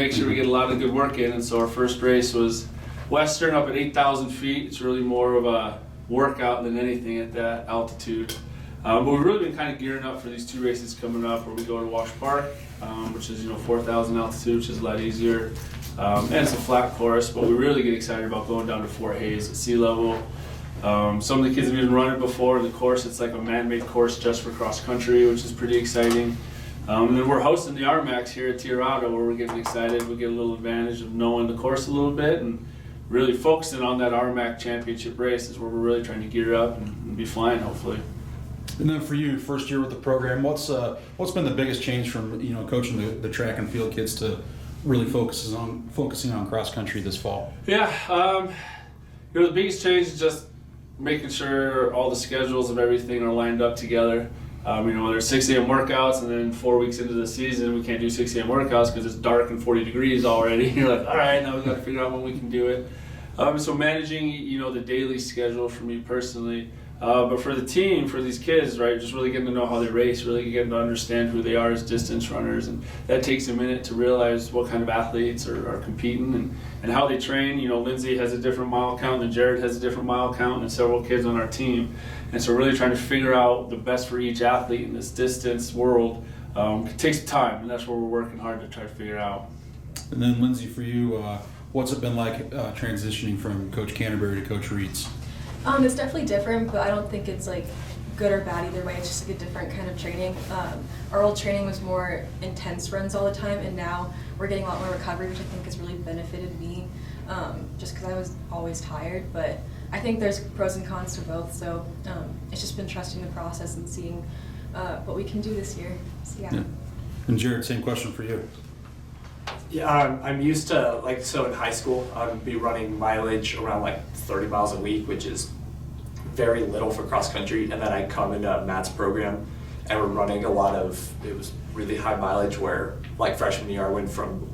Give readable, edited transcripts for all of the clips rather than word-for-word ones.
make sure we get a lot of good work in. And so our first race was Western up at 8,000 feet. It's really more of a workout than anything at that altitude. But we've really been kind of gearing up for these 2 races coming up where we go to Wash Park, which is 4,000 altitude, which is a lot easier. And it's a flat course, but we really get excited about going down to Fort Hays at sea level. Some of the kids have even run it before. The course, it's like a man-made course just for cross country, which is pretty exciting. And then we're hosting the RMAX here at Tirado, where we're getting excited. We get a little advantage of knowing the course a little bit and really focusing on that RMAC championship race is where we're really trying to gear up and be flying, hopefully. And then for you, first year with the program, what's been the biggest change from coaching the track and field kids to really focusing on cross country this fall? Yeah, the biggest change is just making sure all the schedules of everything are lined up together. There's 6 a.m. workouts, and then 4 weeks into the season, we can't do 6 a.m. workouts because it's dark and 40 degrees already. You're like, all right, now we've got to figure out when we can do it. So managing, the daily schedule for me personally, but for the team, for these kids, right, just really getting to know how they race, really getting to understand who they are as distance runners, and that takes a minute to realize what kind of athletes are competing and how they train. Lindsay has a different mile count, and Jerod has a different mile count, and several kids on our team, and so really trying to figure out the best for each athlete in this distance world takes time, and that's where we're working hard to try to figure out. And then Lindsay, for you, what's it been like transitioning from Coach Canterbury to Coach Reetz? It's definitely different, but I don't think it's like good or bad either way. It's just like a different kind of training. Our old training was more intense runs all the time, and now we're getting a lot more recovery, which I think has really benefited me, just because I was always tired. But I think there's pros and cons to both, so it's just been trusting the process and seeing what we can do this year. So yeah. And Jerod, same question for you. Yeah, I'm used to, in high school, I'd be running mileage around 30 miles a week, which is very little for cross country. And then I come into Matt's program and we're running it was really high mileage where freshman year I went from,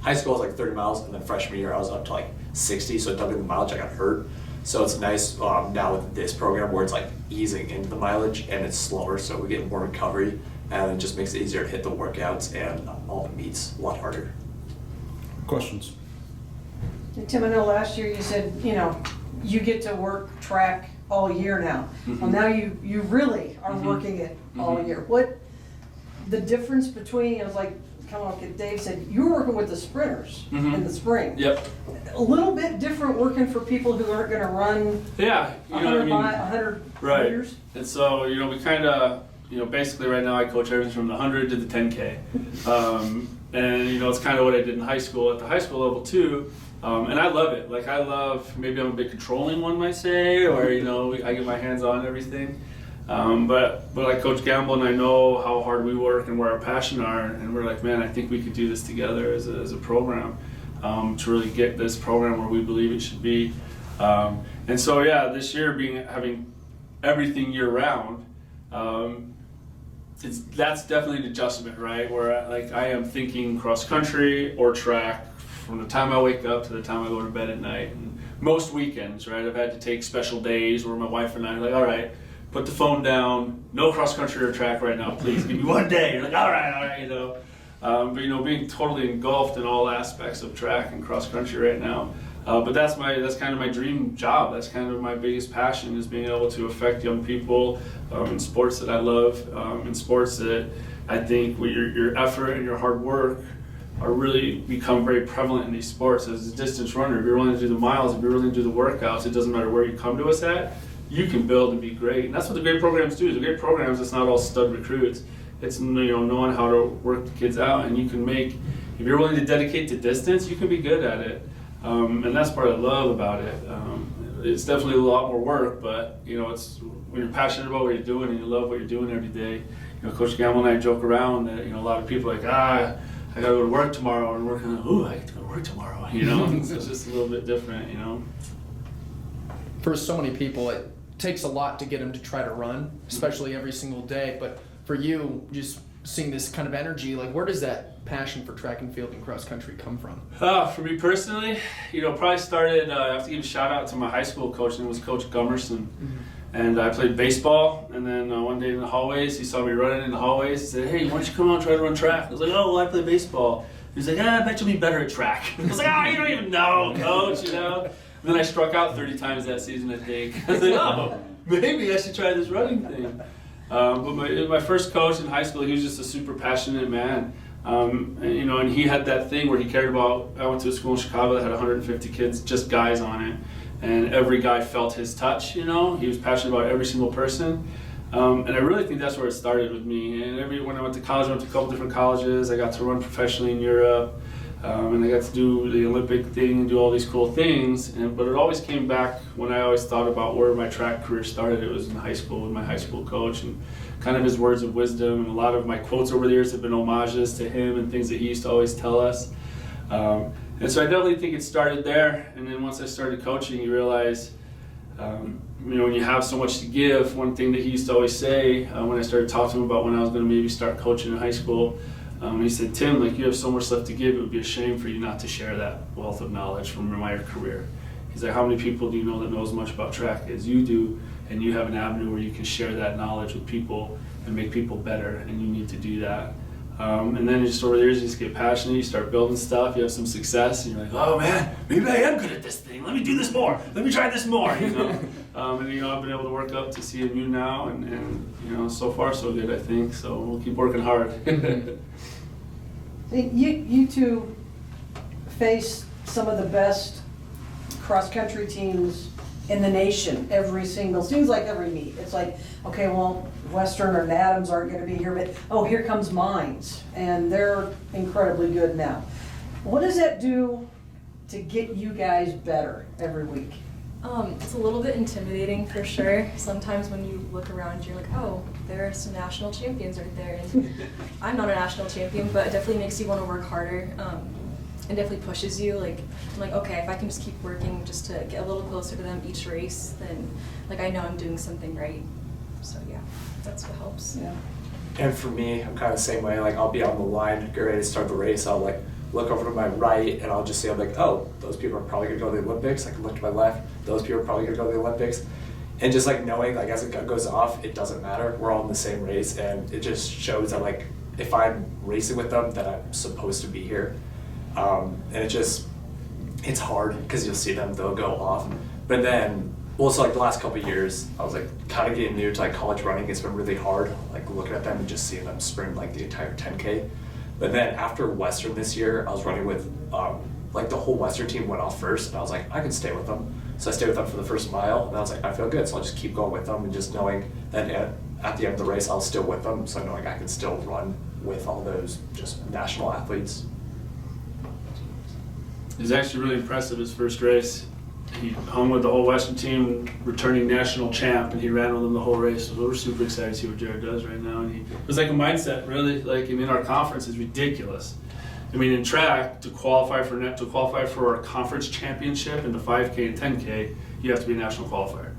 high school was 30 miles, and then freshman year I was up to 60, so doubling the mileage I got hurt. So it's nice now with this program where it's easing into the mileage and it's slower, so we get more recovery. And it just makes it easier to hit the workouts and all the meets a lot harder. Questions? Tim, I know last year you said, you get to work track all year now. Mm-hmm. Well, now you really are working it all year. What the difference between, it was kind of like Dave said, you were working with the sprinters in the spring. Yep. A little bit different working for people who aren't going to run 100 right. meters. And so, we kind of, basically right now I coach everything from the 100 to the 10K. And, it's kind of what I did in high school, at the high school level too. And I love it. Maybe I'm a bit controlling, one might say, or, I get my hands on everything. But I coach Gamble, and I know how hard we work and where our passion are. And we're like, man, I think we could do this together as a program to really get this program where we believe it should be. And so, yeah, this year having everything year round, that's definitely an adjustment, right? Where I am thinking cross country or track from the time I wake up to the time I go to bed at night. And most weekends, right? I've had to take special days where my wife and I are like, all right, put the phone down, no cross country or track right now, please. Give me one day. You're like, all right, But being totally engulfed in all aspects of track and cross country right now. But that's kind of my dream job. That's kind of my biggest passion, is being able to affect young people in sports that I love, in sports that I think your effort and your hard work are really become very prevalent in these sports. As a distance runner, if you're willing to do the miles, if you're willing to do the workouts, it doesn't matter where you come to us at, you can build and be great. And that's what the great programs do. The great programs, it's not all stud recruits. It's knowing how to work the kids out, and you can make, if you're willing to dedicate to distance, you can be good at it. And that's part I love about it. It's definitely a lot more work, but it's when you're passionate about what you're doing and you love what you're doing every day. Coach Gamble and I joke around that a lot of people are like, I gotta go to work tomorrow, and we're kind of, I get to go to work tomorrow. So it's just a little bit different. For so many people, it takes a lot to get them to try to run, especially every single day. But for you, just seeing this kind of energy, where does that passion for track and field and cross country come from? For me personally, probably started, I have to give a shout out to my high school coach, and it was Coach Gummerson. And I played baseball, and then one day in the hallways, he saw me running in the hallways. He said, hey, why don't you come out and try to run track? I was like, oh, well, I play baseball. He's like, I bet you'll be better at track. I was like, you don't even know, coach, And then I struck out 30 times that season, I think. I was like, maybe I should try this running thing. But my first coach in high school, he was just a super passionate man. And he had that thing where he cared about, I went to a school in Chicago that had 150 kids, just guys on it. And every guy felt his touch, He was passionate about every single person. And I really think that's where it started with me. And when I went to college, I went to a couple different colleges. I got to run professionally in Europe. And I got to do the Olympic thing and do all these cool things. But it always came back when I always thought about where my track career started. It was in high school with my high school coach and kind of his words of wisdom. And a lot of my quotes over the years have been homages to him and things that he used to always tell us. And so I definitely think it started there. And then once I started coaching, you realize, when you have so much to give, one thing that he used to always say when I started talking to him about when I was going to maybe start coaching in high school, he said, Tim, you have so much left to give, it would be a shame for you not to share that wealth of knowledge from your career. He's like, how many people do you know that know as much about track as you do, and you have an avenue where you can share that knowledge with people and make people better, and you need to do that. And then just over the years, you just get passionate, you start building stuff, you have some success, and you're like, oh man, maybe I am good at this thing, let me do this more, let me try this more, And I've been able to work up to CMU now, and so far so good, I think, so we'll keep working hard. You two face some of the best cross-country teams in the nation seems like every meet. It's like, okay, well, Western or Adams aren't going to be here, but here comes Mines, and they're incredibly good now. What does that do to get you guys better every week? It's a little bit intimidating for sure. Sometimes when you look around, you're like, there are some national champions right there. And I'm not a national champion, but it definitely makes you want to work harder. And definitely pushes you. I'm like, okay, if I can just keep working just to get a little closer to them each race, then I know I'm doing something right. So yeah, that's what helps. Yeah. And for me, I'm kind of the same way. I'll be on the line, get ready to start the race. I'll look over to my right, and I'll just see, those people are probably gonna go to the Olympics. I can look to my left, those people are probably gonna go to the Olympics. And just knowing, as the gun goes off, it doesn't matter. We're all in the same race, and it just shows that if I'm racing with them, that I'm supposed to be here. And it's hard because you'll see them, they'll go off. But then, the last couple of years, I was kind of getting new to college running. It's been really hard, looking at them and just seeing them sprint the entire 10K. But then after Western this year, I was running with, the whole Western team went off first, and I was like, I can stay with them. So I stayed with them for the first mile, and I was like, I feel good, so I'll just keep going with them, and just knowing that at the end of the race, I'll still with them, so knowing I can still run with all those just national athletes. It was actually really impressive his first race. He hung with the whole Western team, returning national champ, and he ran with them the whole race. So we're super excited to see what Jerod does right now. And it was a mindset, really. Our conference is ridiculous. In track, to qualify for our conference championship in the 5K and 10K, you have to be a national qualifier.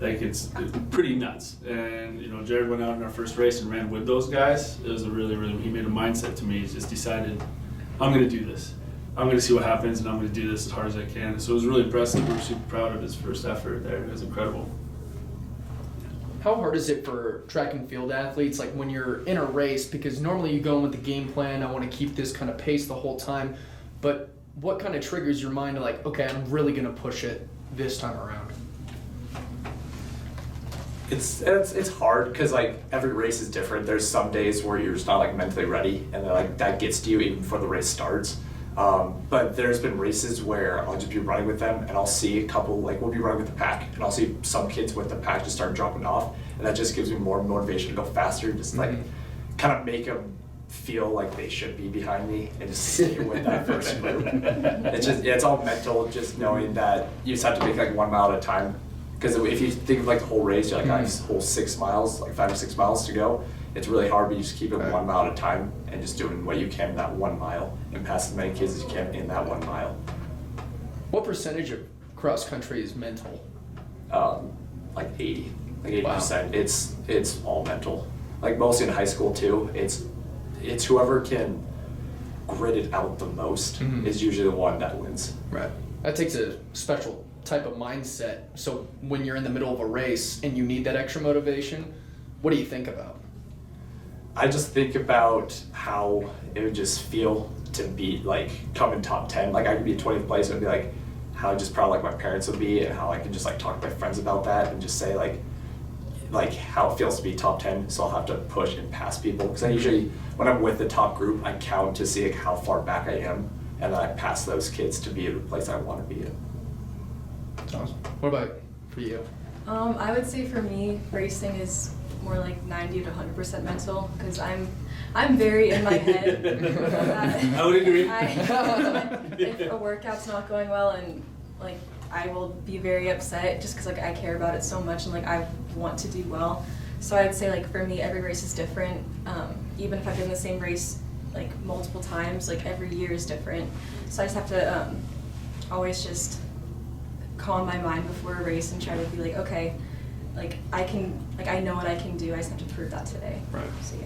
It's pretty nuts. And Jerod went out in our first race and ran with those guys. It was he made a mindset to me. He just decided, I'm going to do this. I'm going to see what happens, and I'm going to do this as hard as I can. So it was really impressive. We were super proud of his first effort there. It was incredible. How hard is it for track and field athletes, when you're in a race? Because normally you go in with the game plan, I want to keep this kind of pace the whole time. But what kind of triggers your mind to okay, I'm really going to push it this time around? It's hard because every race is different. There's some days where you're just not mentally ready, and that gets to you even before the race starts. But there's been races where I'll just be running with them, and I'll see a couple, we'll be running with the pack, and I'll see some kids with the pack just start dropping off, and that just gives me more motivation to go faster, just kind of make them feel like they should be behind me and just stay with that first group. It's all mental, just knowing that you just have to make 1 mile at a time. Because if you think of the whole race, you're I have this whole 6 miles, 5 or 6 miles to go. It's really hard, but you just keep it 1 mile at a time and just doing what you can in that 1 mile and pass as many kids as you can in that 1 mile. What percentage of cross country is mental? 80%. 80%. Wow. It's all mental. Mostly in high school too. It's whoever can grit it out the most is usually the one that wins. Right. That takes a special type of mindset. So when you're in the middle of a race and you need that extra motivation, what do you think about? I just think about how it would just feel to beat, like, come in top 10. Like, I could be 20th place and be like, how just proud like my parents would be, and how I can just like talk to my friends about that and just say like how it feels to be top 10. So I'll have to push and pass people, because I usually, when I'm with the top group, I count to see like how far back I am, and then I pass those kids to be at the place I want to be in. That's awesome. What about for you? I would say for me, racing is more like 90 to 100% mental, because I'm very in my head. I would agree. If a workout's not going well, and like I will be very upset just because like I care about it so much and like I want to do well. So I'd say like for me, every race is different. Even if I've been in the same race like multiple times, like every year is different. So I just have to always just calm my mind before a race and try to be like, okay, like I know what I can do. I just have to prove that today. Right. So